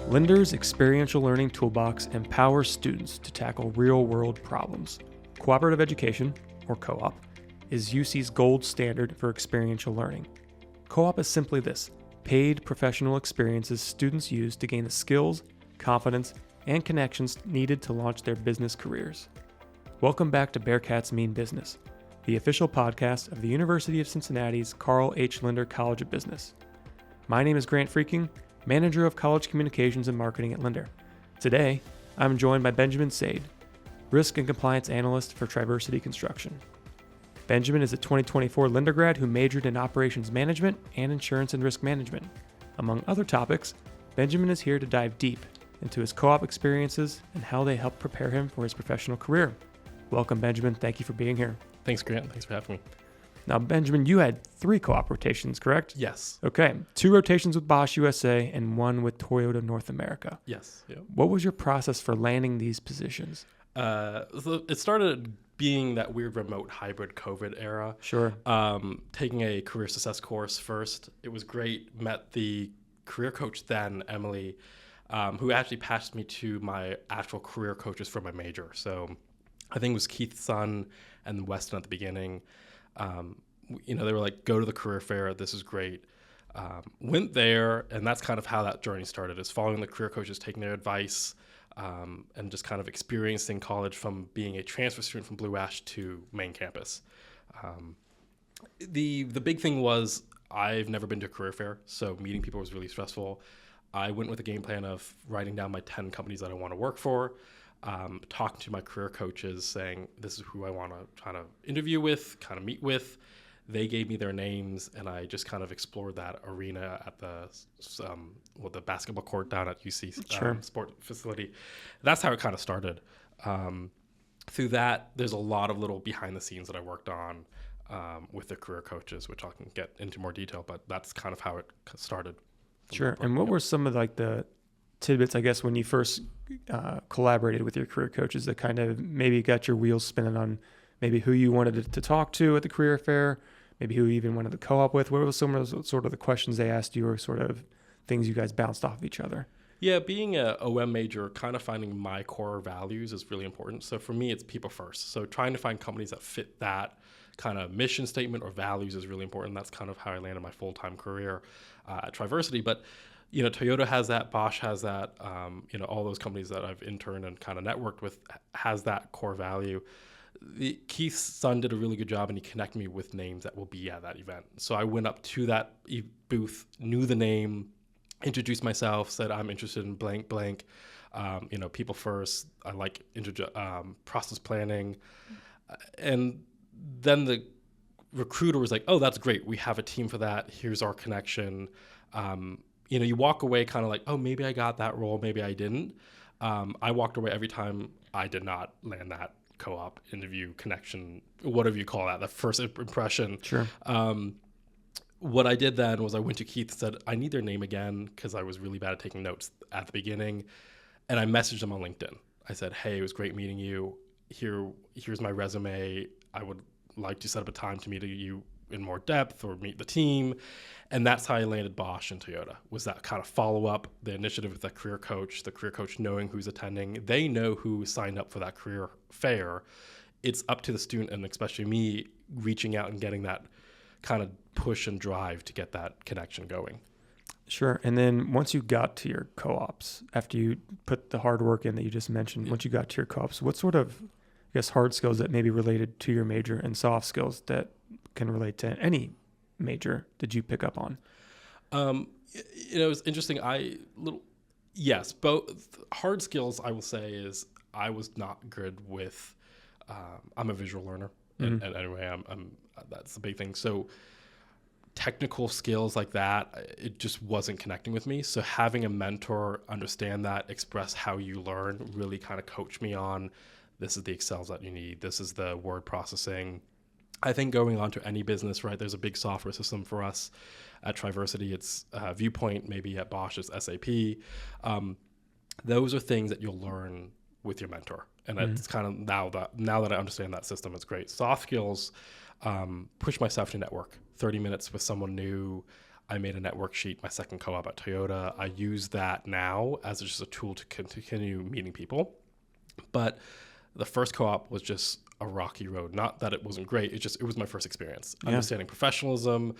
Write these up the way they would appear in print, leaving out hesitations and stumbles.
Linder's experiential learning toolbox empowers students to tackle real-world problems. Cooperative education, or co-op, is UC's gold standard for experiential learning. Co-op is simply this: paid professional experiences students use to gain the skills, confidence, and connections needed to launch their business careers. Welcome back to Bearcats Mean Business, the official podcast of the University of Cincinnati's Carl H. Lindner College of Business. My name is Grant Freaking, Manager of College Communications and Marketing at Lindner. Today, I'm joined by Benjamin Seid, Risk and Compliance Analyst for Triversity Construction. Benjamin is a 2024 Lindner grad who majored in Operations Management and Insurance and Risk Management. Among other topics, Benjamin is here to dive deep into his co-op experiences and how they help prepare him for his professional career. Welcome, Benjamin. Thank you for being here. Thanks, Grant. Thanks for having me. Now, Benjamin, you had 3 co-op rotations, correct? Yes. Okay. 2 rotations with Bosch USA and 1 with Toyota North America. Yes. Yep. What was your process for landing these positions? So it started being that weird remote hybrid COVID era. Sure. Taking a career success course first. It was great. Met the career coach then, Emily, who actually passed me to my actual career coaches for my major. So I think it was Keith Sun and Weston at the beginning. They were like, go to the career fair. This is great. Went there, and that's kind of how that journey started, is following the career coaches, taking their advice, and just kind of experiencing college from being a transfer student from Blue Ash to main campus. The big thing was I've never been to a career fair, so meeting people was really stressful. I went with a game plan of writing down my 10 companies that I want to work for, talking to my career coaches, saying this is who I want to kind of interview with, kind of meet with. They gave me their names, and I just kind of explored that arena at the basketball court down at UC sport facility. That's how it kind of started. Through that, there's a lot of little behind the scenes that I worked on with the career coaches, which I can get into more detail, but that's kind of how it started. Sure. And what were some of the tidbits, I guess, when you first collaborated with your career coaches that kind of maybe got your wheels spinning on maybe who you wanted to talk to at the career fair, maybe who you even wanted to co-op with? What were some of those sort of the questions they asked you, or sort of things you guys bounced off of each other? Yeah, being a OM major, kind of finding my core values is really important. So for me, it's people first. So trying to find companies that fit that kind of mission statement or values is really important. That's kind of how I landed my full-time career at Triversity. But Toyota has that, Bosch has that, all those companies that I've interned and kind of networked with has that core value. Keith's son did a really good job, and he connected me with names that will be at that event. So I went up to that booth, knew the name, introduced myself, said I'm interested in blank, blank, people first. I like process planning. And then the recruiter was like, oh, that's great. We have a team for that. Here's our connection. You walk away kind of like, oh, maybe I got that role, maybe I didn't. I walked away every time I did not land that co-op interview connection, whatever you call that, the first impression. Sure. What I did then was I went to Keith and said, I need their name again, because I was really bad at taking notes at the beginning. And I messaged them on LinkedIn. I said, hey, it was great meeting you. Here's my resume. I would like to set up a time to meet you in more depth or meet the team. And that's how I landed Bosch and Toyota, was that kind of follow-up, the initiative with the career coach knowing who's attending. They know who signed up for that career fair. It's up to the student, and especially me, reaching out and getting that kind of push and drive to get that connection going. Sure. And then once you got to your co-ops, after you put the hard work in that you just mentioned, once you got to your co-ops, what sort of, I guess, hard skills that may be related to your major and soft skills that can relate to any major did you pick up on? It was interesting. Yes, both hard skills, I will say, is I was not good with, I'm a visual learner. Mm-hmm. And anyway, I'm that's the big thing. So technical skills like that, it just wasn't connecting with me. So having a mentor understand that, express how you learn, really kind of coach me on, this is the Excels that you need, this is the word processing. I think going on to any business, right, there's a big software system for us at Triversity. It's Viewpoint, maybe at Bosch it's SAP. Those are things that you'll learn with your mentor. And that's kind of now that I understand that system, it's great. Soft skills, push myself to network. 30 minutes with someone new. I made a network sheet, my second co-op at Toyota. I use that now as just a tool to continue meeting people. But the first co-op was just a rocky road. Not that it wasn't great. It was my first experience. Yeah. Understanding professionalism,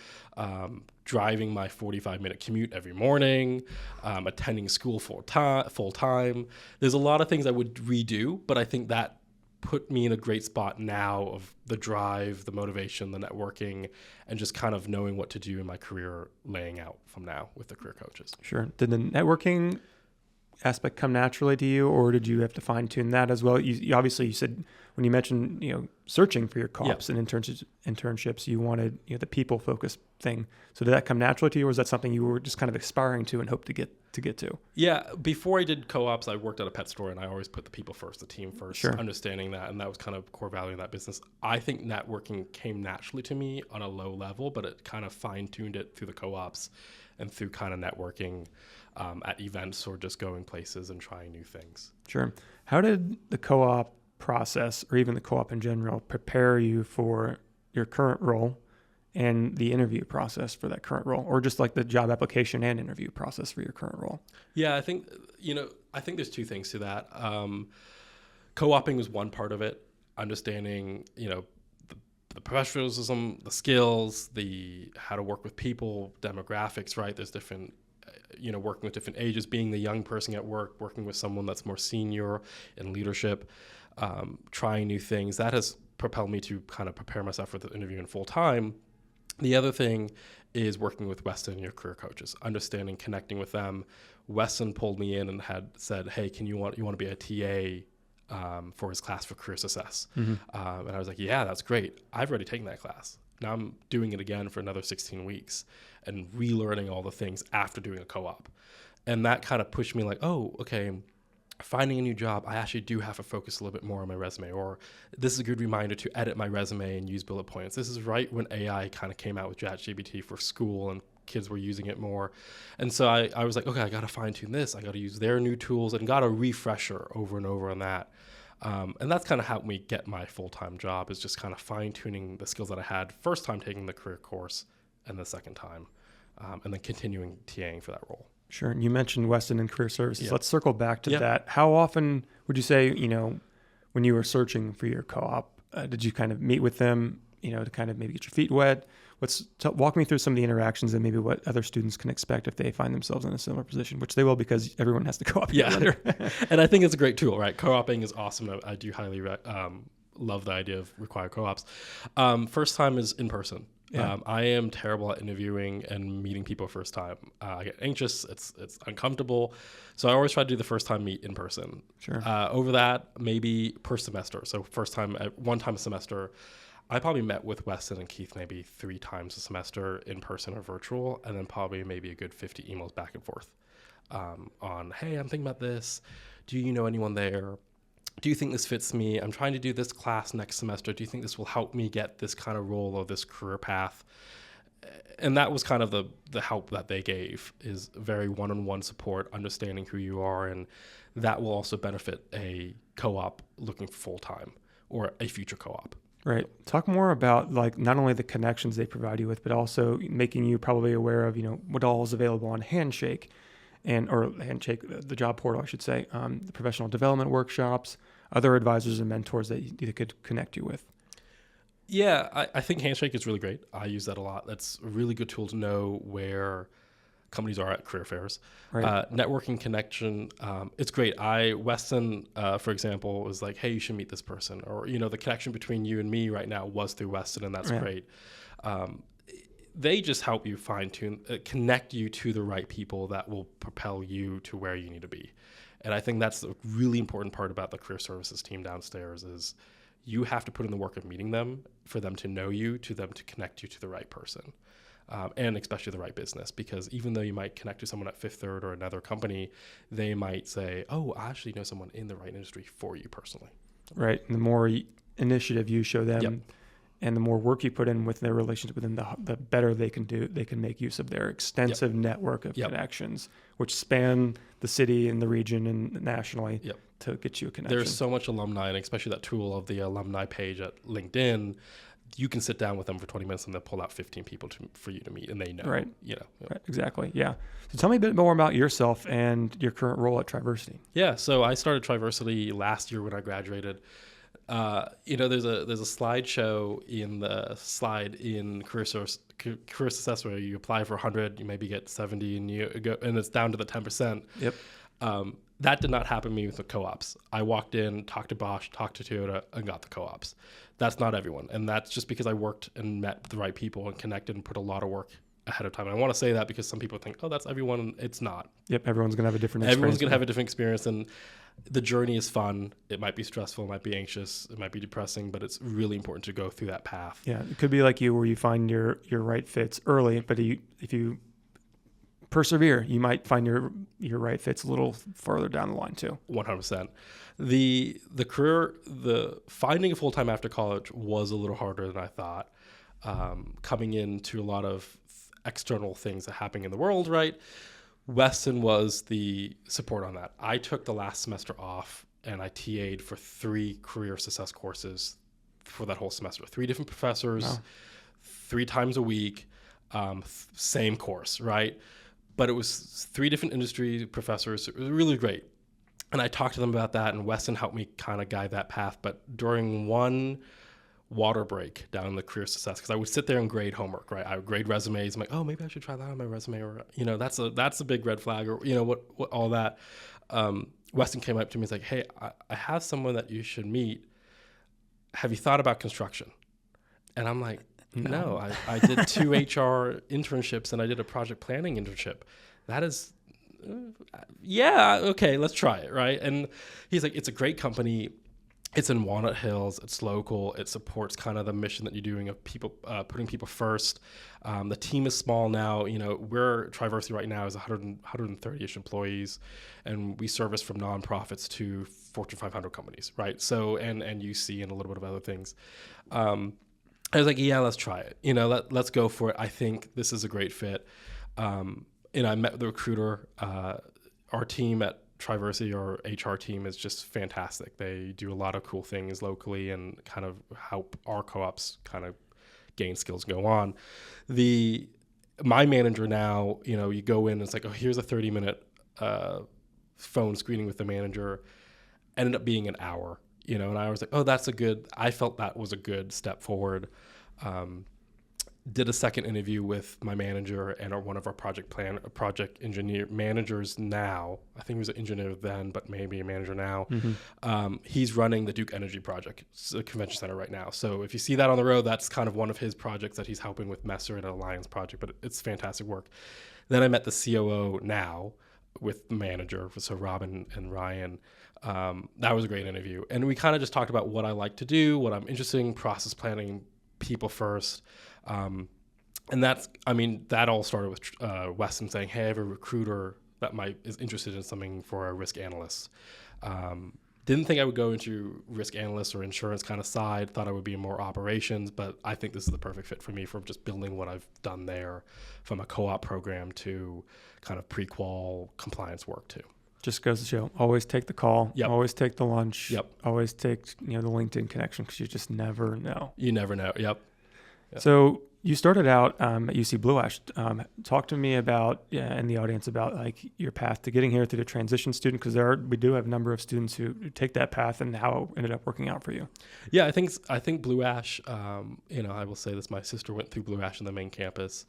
driving my 45-minute commute every morning, attending school full time. There's a lot of things I would redo, but I think that put me in a great spot now of the drive, the motivation, the networking, and just kind of knowing what to do in my career laying out from now with the career coaches. Sure. Did the networking aspect come naturally to you, or did you have to fine tune that as well? You obviously, you said when you mentioned, searching for your co-ops and internships, you wanted, the people focused thing. So did that come naturally to you, or was that something you were just kind of aspiring to and hoped to get to? Yeah. Before I did co-ops, I worked at a pet store, and I always put the people first, the team first, sure. Understanding that. And that was kind of core value in that business. I think networking came naturally to me on a low level, but it kind of fine tuned it through the co-ops and through kind of networking at events or just going places and trying new things. Sure. How did the co-op process, or even the co-op in general, prepare you for your current role and the interview process for that current role, or just like the job application and interview process for your current role? Yeah, I think, there's two things to that. Co-oping was one part of it, understanding, the professionalism, the skills, how to work with people, demographics, right? There's different, working with different ages, being the young person at work, working with someone that's more senior in leadership, trying new things. That has propelled me to kind of prepare myself for the interview in full time. The other thing is working with Weston and your career coaches, understanding, connecting with them. Weston pulled me in and had said, hey, you want to be a TA for his class for career success? Mm-hmm. And I was like, yeah, that's great. I've already taken that class. Now I'm doing it again for another 16 weeks and relearning all the things after doing a co-op. And that kind of pushed me like, oh, okay, finding a new job, I actually do have to focus a little bit more on my resume, or this is a good reminder to edit my resume and use bullet points. This is right when AI kind of came out with ChatGPT for school and kids were using it more. And so I was like, okay, I got to fine tune this. I got to use their new tools and got a refresher over and over on that. And that's kind of helped me get my full-time job, is just kind of fine-tuning the skills that I had first time taking the career course and the second time, and then continuing TAing for that role. Sure. And you mentioned Weston and Career Services. Yeah. Let's circle back to that. How often would you say, when you were searching for your co-op, did you kind of meet with them, to kind of maybe get your feet wet? Walk me through some of the interactions and maybe what other students can expect if they find themselves in a similar position, which they will, because everyone has to co-op. Yeah. And I think it's a great tool, right? Co-oping is awesome. I do highly love the idea of required co-ops. First time is in person. Yeah. I am terrible at interviewing and meeting people first time. I get anxious. It's uncomfortable. So I always try to do the first time meet in person. Sure. Over that, maybe per semester. So one time a semester, I probably met with Weston and Keith maybe 3 times a semester in person or virtual, and then probably maybe a good 50 emails back and forth on, hey, I'm thinking about this. Do you know anyone there? Do you think this fits me? I'm trying to do this class next semester. Do you think this will help me get this kind of role or this career path? And that was kind of the help that they gave, is very one-on-one support, understanding who you are, and that will also benefit a co-op looking for full-time or a future co-op. Right. Talk more about not only the connections they provide you with, but also making you probably aware of, what all is available on Handshake, the job portal, I should say, the professional development workshops, other advisors and mentors that you could connect you with. Yeah, I think Handshake is really great. I use that a lot. That's a really good tool to know where companies are at career fairs. Right. Networking connection, it's great. Weston, for example, was like, hey, you should meet this person. Or, the connection between you and me right now was through Weston, and that's great. They just help you fine-tune, connect you to the right people that will propel you to where you need to be. And I think that's a really important part about the career services team downstairs, is you have to put in the work of meeting them for them to know you, to them to connect you to the right person, and especially the right business. Because even though you might connect to someone at Fifth Third or another company, they might say, oh, I actually know someone in the right industry for you personally. Right. And the more initiative you show them, and the more work you put in with their relationship with them, the better they can make use of their extensive network of connections, which span the city and the region and nationally to get you a connection. There's so much alumni, and especially that tool of the alumni page at LinkedIn, you can sit down with them for 20 minutes and they'll pull out 15 people for you to meet, and they know, Right. Yep. Right, exactly. Yeah. So tell me a bit more about yourself and your current role at Triversity. Yeah. So I started Triversity last year when I graduated. There's a slideshow in the slide in career success where you apply for 100, you maybe get 70, and you go, and it's down to the 10%. Yep. That did not happen to me with the co-ops. I walked in, talked to Bosch, talked to Toyota, and got the co-ops. That's not everyone, and that's just because I worked and met the right people and connected and put a lot of work ahead of time. And I want to say that because some people think, oh, that's everyone, and it's not. Yep. Everyone's gonna have a different experience. Everyone's gonna have a different experience, and the journey is fun. It might be stressful, it might be anxious, it might be depressing, but it's really important to go through that path. Yeah, it could be like you, where you find your right fits early, but if you persevere, you might find your right fits a little further down the line too. 100%. The finding a full time after college was a little harder than I thought. Coming into a lot of external things that happening in the world, right? Weston was the support on that. I took the last semester off and I TA'd for 3 career success courses for that whole semester. 3 different professors, Wow. 3 times a week, same course, right? But it was 3 different industry professors. It was really great. And I talked to them about that, and Weston helped me kind of guide that path. But during one water break down the career success, because I would sit there and grade homework, right? I would grade resumes. I'm like, oh, maybe I should try that on my resume, or that's a big red flag, or what all that. Weston came up to me and was like, hey, I have someone that you should meet. Have you thought about construction? And I'm like, no, I did 2 HR internships and I did a project planning internship. That is, yeah, okay, let's try it, right? And he's like, it's a great company. It's in Walnut Hills. It's local. It supports kind of the mission that you're doing of people, putting people first. The team is small now. We're Triversity right now is 130-ish employees, and we service from nonprofits to Fortune 500 companies, right? So, and UC and a little bit of other things. I was like, yeah, let's try it. Let's go for it. I think this is a great fit. And I met with the recruiter. Our team at Triversity, our HR team, is just fantastic. They do a lot of cool things locally and kind of help our co-ops kind of gain skills and go on. My manager now, you go in and it's like, oh, here's a 30-minute phone screening with the manager. Ended up being an hour. And I was like, oh, I felt that was a good step forward. Did a second interview with my manager and one of our project engineer managers now. I think he was an engineer then, but maybe a manager now. Mm-hmm. He's running the Duke Energy project, convention center right now. So if you see that on the road, that's kind of one of his projects that he's helping with Messer and Alliance project, but it's fantastic work. Then I met the COO now with the manager, so Robin and Ryan. That was a great interview. And we kind of just talked about what I like to do, what I'm interested in, process planning, people first. And that all started with Weston saying, hey, I have a recruiter that is interested in something for a risk analyst. Didn't think I would go into risk analyst or insurance kind of side. Thought I would be in more operations, but I think this is the perfect fit for me from just building what I've done there, from a co-op program to kind of pre-qual compliance work too. Just goes to show, always take the call, Yep. Always take the lunch, Yep. Always take the LinkedIn connection, because you just never know. You never know. Yep. So you started out at UC Blue Ash. Talk to me about, and the audience about like your path to getting here through the transition student, because we do have a number of students who take that path, and how it ended up working out for you. Yeah, I think Blue Ash. I will say this: my sister went through Blue Ash in the main campus.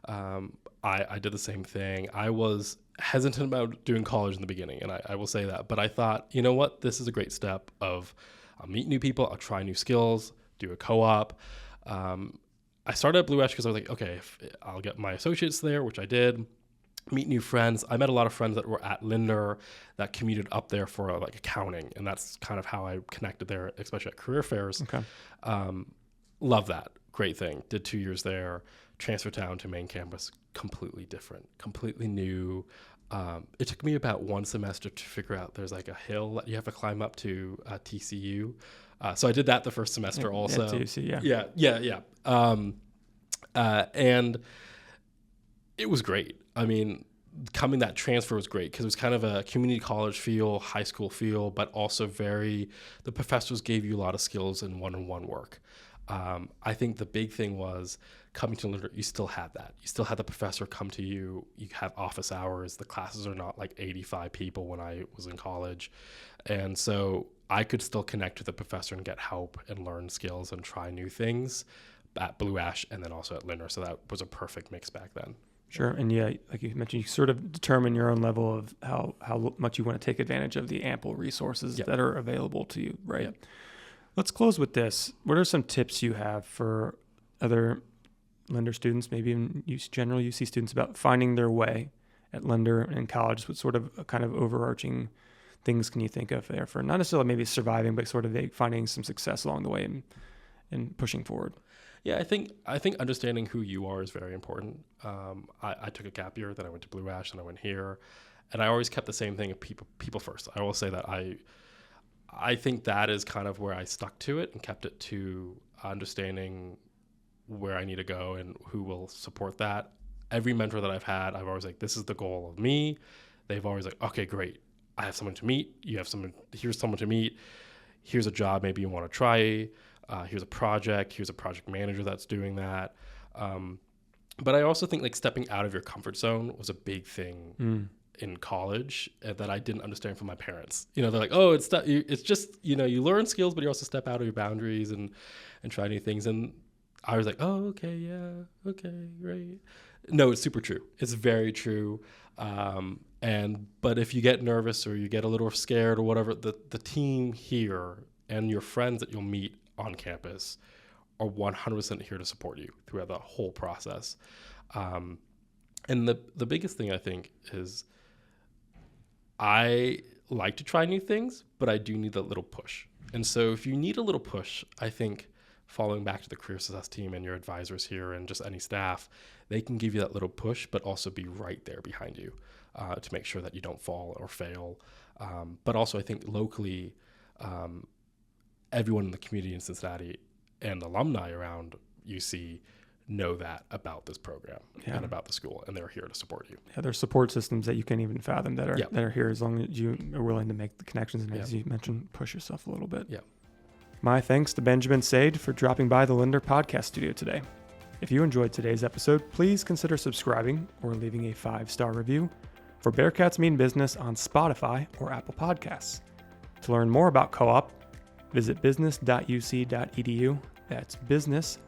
I did the same thing. I was hesitant about doing college in the beginning, and I will say that. But I thought, you know what, this is a great step of I'll meet new people, I'll try new skills, do a co-op. I started at Blue Ash because I was like, okay, I'll get my associates there, which I did, meet new friends. I met a lot of friends that were at Lindner that commuted up there for like accounting, and that's kind of how I connected there, especially at career fairs. Okay. Love that. Great thing. Did 2 years there, transferred down to main campus, completely different, completely new. It took me about 1 semester to figure out there's like a hill that you have to climb up to TCU. So I did that the first semester also. At TCU, Yeah. And it was great. I mean, that transfer was great because it was kind of a community college feel, high school feel, but also the professors gave you a lot of skills in one-on-one work. I think the big thing was coming to Lindner, you still had that. You still had the professor come to you. You have office hours. The classes are not like 85 people when I was in college. And so I could still connect with the professor and get help and learn skills and try new things at Blue Ash and then also at Lindner. So that was a perfect mix back then. Sure. And yeah, like you mentioned, you sort of determine your own level of how much you want to take advantage of the ample resources that are available to you, right? Yep. Let's close with this. What are some tips you have for other Lindner students, maybe even general UC students, about finding their way at Lindner and college? What sort of kind of overarching things can you think of there for not necessarily maybe surviving, but sort of finding some success along the way and pushing forward? Yeah, I think understanding who you are is very important. I took a gap year, then I went to Blue Ash, then I went here, and I always kept the same thing of people first. I will say that I think that is kind of where I stuck to it and kept it to understanding where I need to go and who will support that. Every mentor that I've had, I've always like, this is the goal of me. They've always like, okay, great. I have someone to meet. Here's someone to meet. Here's a job maybe you want to try. Here's a project. Here's a project manager that's doing that. But I also think like stepping out of your comfort zone was a big thing in college that I didn't understand from my parents. They're like, oh, it's just, you learn skills, but you also step out of your boundaries and try new things. And I was like, oh, okay, yeah, okay, great. No, it's super true. It's very true. But if you get nervous or you get a little scared or whatever, the team here and your friends that you'll meet on campus are 100% here to support you throughout the whole process. And the biggest thing I think is I like to try new things, but I do need that little push. And so if you need a little push, I think following back to the career success team and your advisors here and just any staff, they can give you that little push, but also be right there behind you to make sure that you don't fall or fail. But also I think locally, everyone in the community in Cincinnati and alumni around UC know that about this program and about the school, and they're here to support you. Yeah, there's support systems that you can't even fathom that are here as long as you are willing to make the connections and, as you mentioned, push yourself a little bit. Yeah. My thanks to Benjamin Seid for dropping by the Lindner podcast studio today. If you enjoyed today's episode, please consider subscribing or leaving a 5-star review for Bearcats Mean Business on Spotify or Apple Podcasts. To learn more about Co-op, visit business.uc.edu. That's business.uc.edu.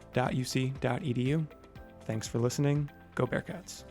Thanks for listening. Go Bearcats.